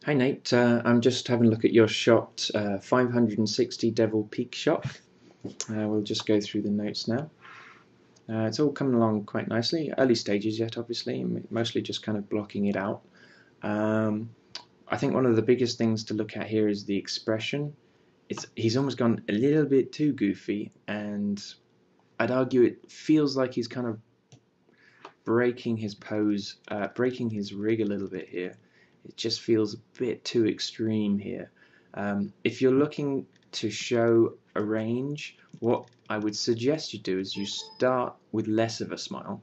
Hi Nate, I'm just having a look at your shot 560 Devil Peak shot. We'll just go through the notes now. It's all coming along quite nicely. Early stages yet, obviously, mostly just kind of blocking it out. I think one of the biggest things to look at here is the expression. He's almost gone a little bit too goofy, and I'd argue it feels like he's kind of breaking his pose, breaking his rig a little bit here. It just feels a bit too extreme here. If you're looking to show a range, what I would suggest you do is you start with less of a smile,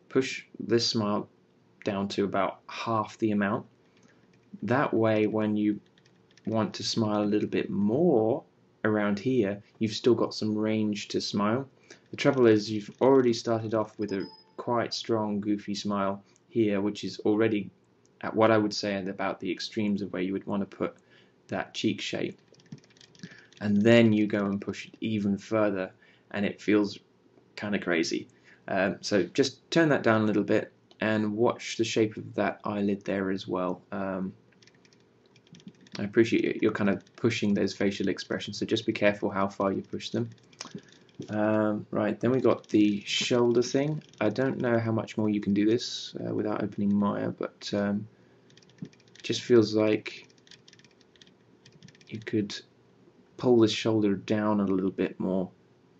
push this smile down to about half the amount. That way, when you want to smile a little bit more around here, you've still got some range to smile. The trouble is you've already started off with a quite strong goofy smile here, which is already at what I would say at about the extremes of where you would want to put that cheek shape, and then you go and push it even further and it feels kind of crazy. So just turn that down a little bit and watch the shape of that eyelid there as well. I appreciate you're kind of pushing those facial expressions, so just be careful how far you push them. Right, then we got the shoulder thing. I don't know how much more you can do this without opening Maya, but just feels like you could pull the shoulder down a little bit more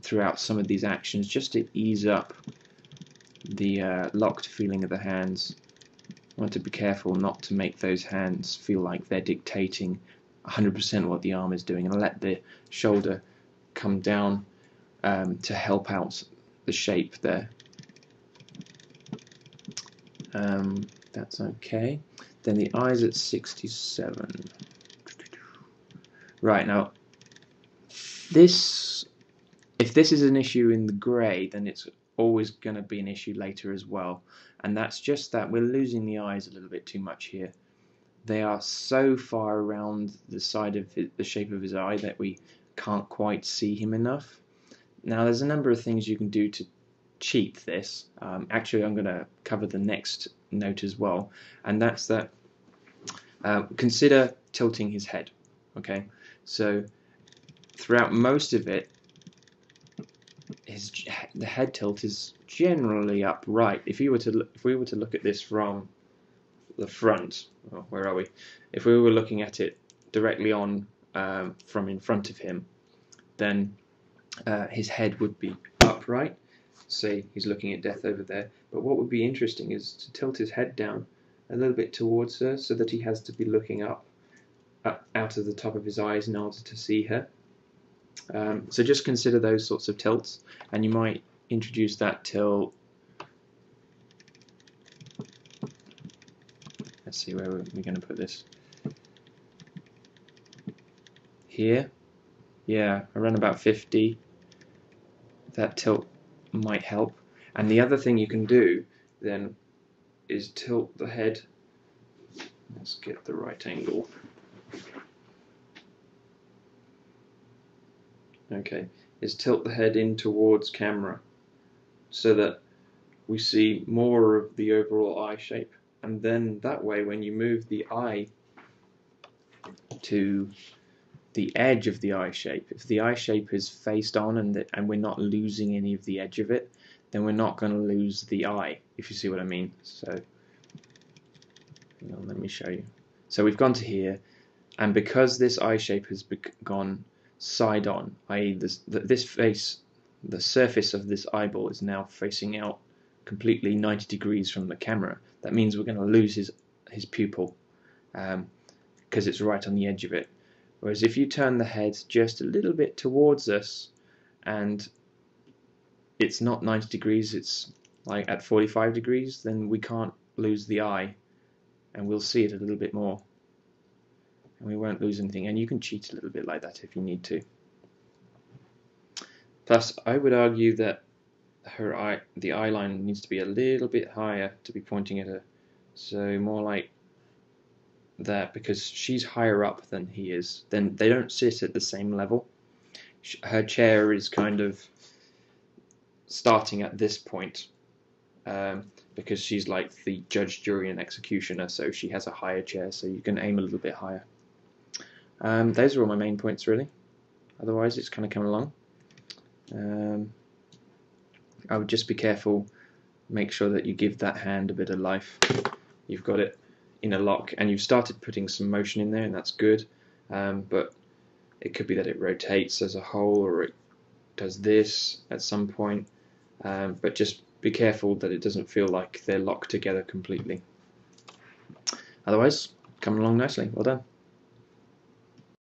throughout some of these actions, just to ease up the locked feeling of the hands. I want to be careful not to make those hands feel like they're dictating 100% what the arm is doing, and let the shoulder come down to help out the shape there. That's okay. Then the eyes at 67. Right, now if this is an issue in the grey, then it's always going to be an issue later as well, and that's just that we're losing the eyes a little bit too much here. They are so far around the side of the shape of his eye that we can't quite see him enough. Now there's a number of things you can do to cheat this. Actually, I'm going to cover the next note as well, and that's that consider tilting his head. Okay, so throughout most of it, the head tilt is generally upright. If we were to look at this from the front, oh, where are we? If we were looking at it directly on from in front of him, then his head would be upright. Say he's looking at death over there. But what would be interesting is to tilt his head down a little bit towards her, so that he has to be looking up out of the top of his eyes in order to see her. So just consider those sorts of tilts, and you might introduce that tilt. Let's see where we're going to put this. Here, yeah, around about 50. That tilt might help. And the other thing you can do then is tilt the head. Let's get the right angle. Okay, is tilt the head in towards camera so that we see more of the overall eye shape, and then that way when you move the eye to the edge of the eye shape, if the eye shape is faced on and we're not losing any of the edge of it, then we're not going to lose the eye, if you see what I mean. So hang on, let me show you. So we've gone to here, and because this eye shape has gone side on, i.e. this face, the surface of this eyeball is now facing out completely 90 degrees from the camera. That means we're going to lose his pupil because it's right on the edge of it. Whereas if you turn the head just a little bit towards us and it's not 90 degrees, it's like at 45 degrees, then we can't lose the eye and we'll see it a little bit more. And we won't lose anything, and you can cheat a little bit like that if you need to. Plus, I would argue that the eye line needs to be a little bit higher to be pointing at her, so more like that, because she's higher up than he is. Then they don't sit at the same level. Her chair is kind of starting at this point, because she's like the judge, jury, and executioner, so she has a higher chair, so you can aim a little bit higher. Those are all my main points, really. Otherwise, it's kind of coming along. I would just be careful, make sure that you give that hand a bit of life. You've got it in a lock, and you've started putting some motion in there, and that's good, but it could be that it rotates as a whole, or it does this at some point, but just be careful that it doesn't feel like they're locked together completely. Otherwise, coming along nicely. Well done.